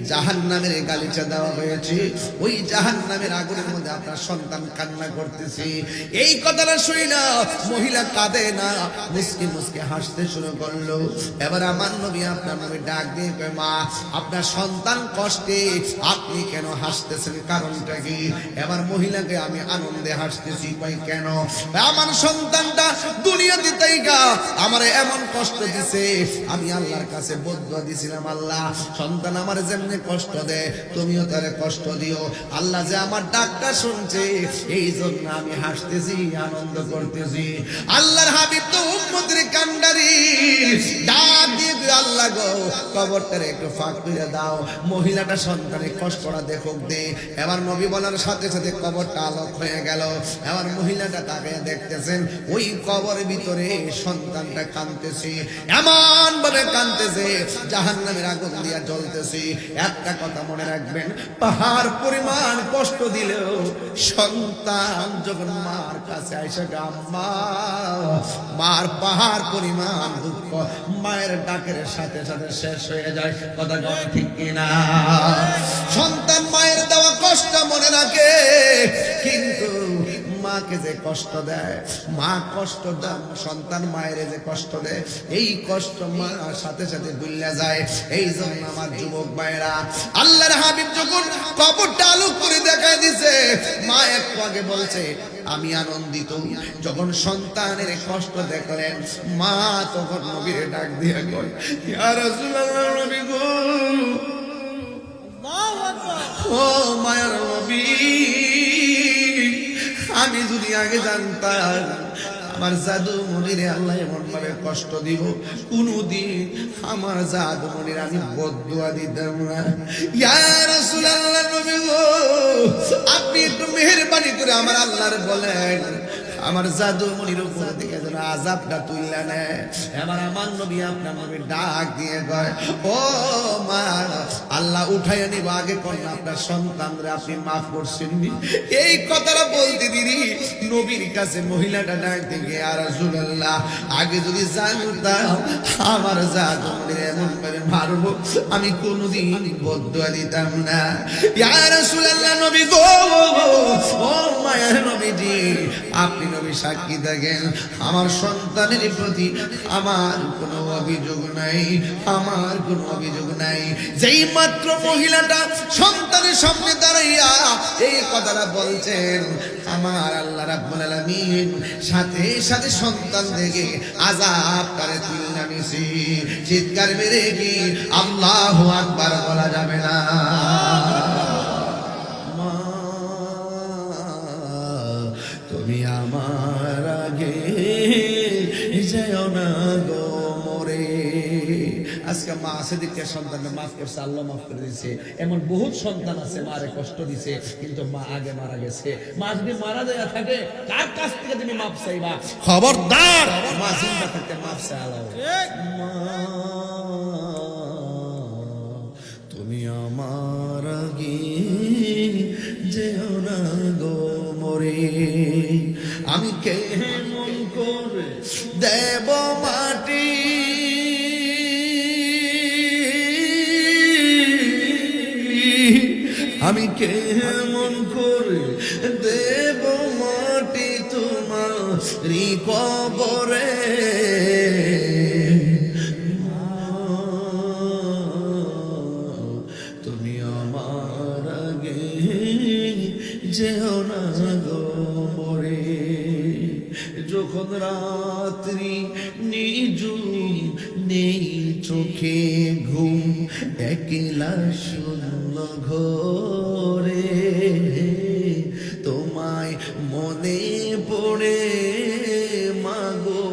জাহান্নামের গালিচা দেওয়া হয়েছে, ওই জাহান্নামের আগুনের মধ্যে আপনার সন্তান কান্না করতেছে। এই কথাটা শুই না মহিলা কাঁদে না, মুস্কি মুস্কি হাসতে শুরু করলো। এবার আমার নবী, আপনার নবী ডাক দিয়ে কয়, মা, আপনার সন্তান কষ্টে, আপনি কেন হাসতেছেন, কারণটা কি? এবার মহিলাকে, আমি আনন্দে হাসতেছি। কয় কেন? আমার সন্তানটা দুনিয়াতে তাইগা আমার এমন কষ্ট দিছে, আমি আল্লাহর কাছে বদদুয়া দিছিলাম, আল্লাহ সন্তান আমার যেমনি কষ্ট দেয় তুমিও তারে কষ্ট দিও। আল্লাহ যে আমার ডাকটা শুনছে, এই জন্য আমি হাসতেছি, আনন্দ করতেছি। আল্লাহর হাবিব তো উম্মতের কান্ডারি, ডাক দিয়ে, আল্লাহ গো, কবরটারে একটু ফাঁক করে দাও, মহিলাটা সন্তানের কষ্টটা দেখুক দে। এবার নবী বলার সাথে সাথে কবরটা আলোক হয়ে গেল। এবার মহিলাটা তাকে দেখতেছেন, ওই কবরের ভিতরে সন্তানটা কাঁদতেছে, এমন ভাবে কাঁদতেছে জাহান্নামের আগুন দিয়া জ্বলতেছে। একটা কথা মনে রাখবেন, পাহাড় পরিমাণ কষ্ট দিলেও সন্তান যখন মার কাছে আইসা আম্মা, মার পাহাড় পরিমাণ দুঃখ মায়ের ডাকের সাথে সাথে শেষ হয়ে যায়। কথা বলে ঠিক কিনা? সন্তান মায়ের দেওয়া কষ্ট মনে রাখে, কিন্তু মাকে যে কষ্ট দেয়, মা কষ্ট দেয়, সন্তান মায়ের যে কষ্ট দেয়, এই কষ্ট মা সাথে সাথে ভুলে যায়। এই জন্য আমার যুবক ভাইরা, আল্লাহর হাবিব যখন কবরটা আলোক করে দেখায় দিছে, মা একটু আগে বলছে আমি আনন্দিত। যখন সন্তানের কষ্ট দেখলেন, মা তখন নবীর ডাক দিয়ে কয়, ইয়া রাসূলুল্লাহ, নবী গো, ও মায়ার নবী, আমি যদি আগে জানতাম আমার জাদু মনিরে আল্লাহ এমন ভাবে কষ্ট দিব, কোনদিন আমার জাদু মনির আমি বদদুয়া দিতাম না। ইয়া রাসূলুল্লাহ, নবী গো, আপনি একটু মেহেরবানি করে আমার আল্লাহর বলেন আমার জাদু মনির উপর থেকে যেন আযাবটা তুইলা নেয়। এবার আমার নবী আপনার নবী ডাক দিয়ে কয়, ও মা, আল্লাহ উঠাইয়া নিব, আগে কোন আপনার সন্তানরে আপনি মাফ করছেন নি। এই কথাটা বলতে দিদি নবীর কাছে মহিলাটা ডাক দিয়ে, ইয়া রাসূলুল্লাহ, আগে যদি জানতাম আমার জাদু মনির এমন করে মারবো, আমি কোনদিন বদদুয়া দিতাম না। ইয়া রাসূলুল্লাহ, নবী গো, ও মায়ের নবীজি, আপনি নবী সাক্ষী থাকেন আমার সন্তানের প্রতি আমার কোনো অভিযোগ নাই, আমার কোনো অভিযোগ নাই। যেই মাত্র মহিলাটা সন্তানের সামনে দাঁড়াইয়া এই কথাটা বলছেন, আমার আল্লাহ রাব্বুল আলামিন সাথে সাথে সন্তান থেকে আযাব করে তুলনা নিছি। চিৎকার মেরে কি আল্লাহু আকবার বলা যাবে না? তুমি আমার আগে যেও না গো মোরে। আজকে মা আছে দিকে সন্তানকে মাফ করছে, আল্লাহ মাফ করে দিয়েছে। এমন বহুত সন্তান আছে মারে কষ্ট দিছে, কিন্তু মা আগে মারা গেছে। মা যদি মারা যায় থাকে, কার কাছ থেকে তুমি মাফ চাইবা? খবরদার, মা জিন্দা থাকতে মাফ চাইলো। মা তুমি আমার আগে যেও না গো মোরে। আমি কেমন করে দেব মাটি, আমি কেমন করে দেব মাটি তোমারি কবরে। তুমি আমার আগে যেও না গো মোরে। যখন রাত্রি নিঝুম, নেই চোখে ঘুম, একলা শূন্য ঘরে, তোমায় মনে পড়ে মাগো,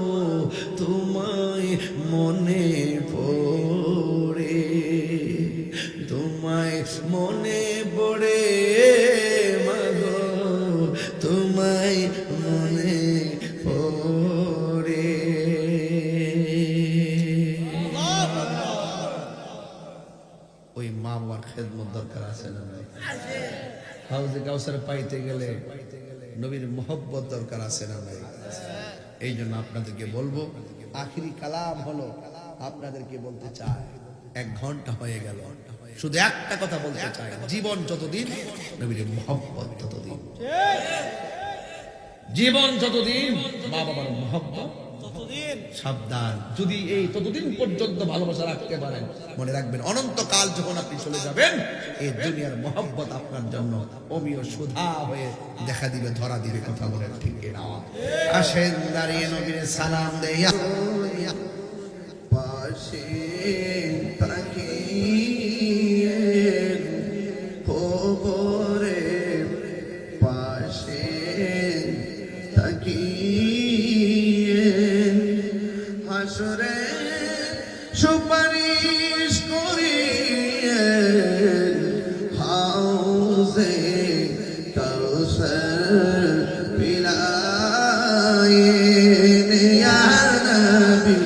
তোমায় মনে পড়ে, তোমায় মনে পড়ে মাগো, তোমায় মনে পড়ে। ওই মা বাবার খেদমত দরকার আছে না? হাউজে কাউসার পাইতে গেলে নবীর মোহব্বত দরকার আছে না ভাই? এই জন্য আপনাদেরকে বলবো, আখিরি কালাম হলো আপনাদেরকে বলতে চাই, 1 ঘন্টা হয়ে গেল, শুধু একটা কথা বলতে চাই, জীবন যতদিন নবীর মোহব্বত ততদিন, জীবন যতদিন মা বাবার মোহব্বত ততদিন। সাবধান, যদি এই ততদিন পর্যন্ত ভালোবাসা রাখতে পারেন, মনে রাখবেন অনন্তকাল যখন আপনি চলে যাবেন, এই দুনিয়ার মোহব্বত আপনার জন্য অমীয় সুধা হয়ে দেখা দিবে, ধরা দিবে। কথা বলেন ঠিক না? আসেন দাঁড়িয়ে নবীর সালাম দেই, পাশে তাকিয়ে খবরে, পাশে তাকিয়ে হাসরে সুপারিশ করিয়ে, হাউজে কাউসার পিলায়ে ইয়া নবী।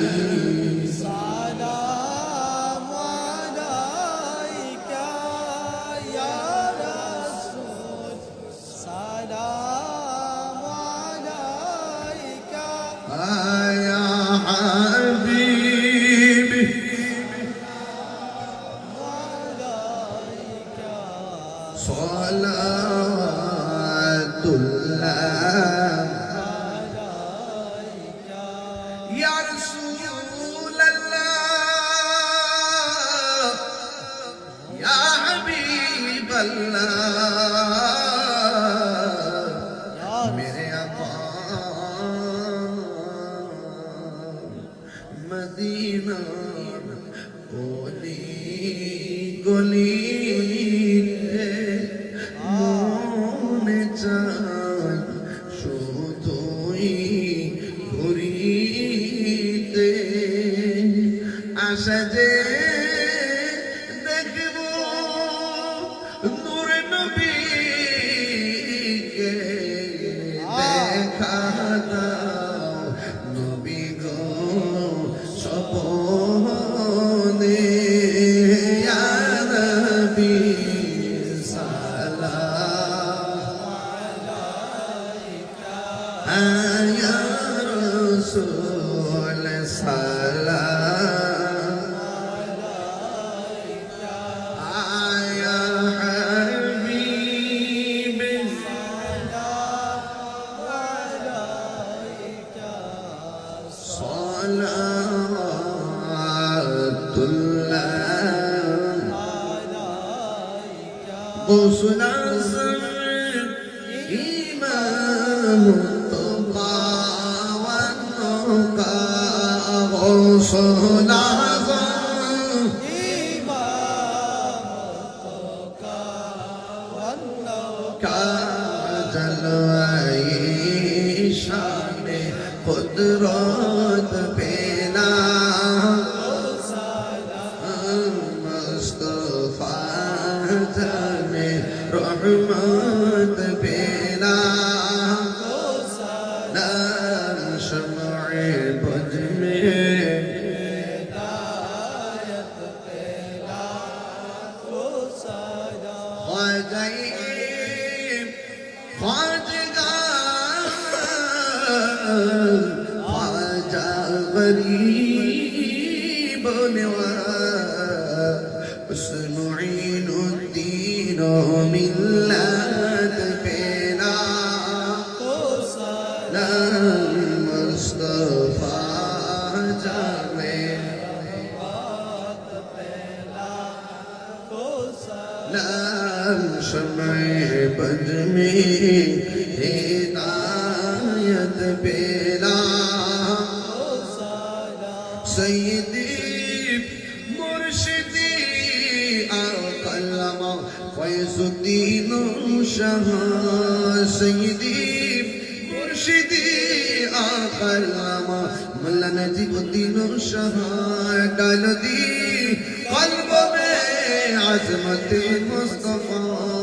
मेरे आका मदीना गली गली পুরীতে আশা যে দেখব নূর নবীকে দেখা দাও নবী গো স্বপনে ইয়া নবী يا رسول سلام يا حبيب صلوات الله غسل الزمن إمام غوث الأعظم كجلوة شان قدرت بنا مصطفى جان رحمت بنا شمع بج میں خواجہ غریب نواز معین الدین و ملت پینا مصطفیٰ جانے شمع بج میں ہدایت پیلا سیدی مرشدی آقا علامہ فیض الدین شاہ سیدی مرشدی آقا علامہ مولا نجیب الدین شاہ ڈال دی قلب میں عظمت مصطفیٰ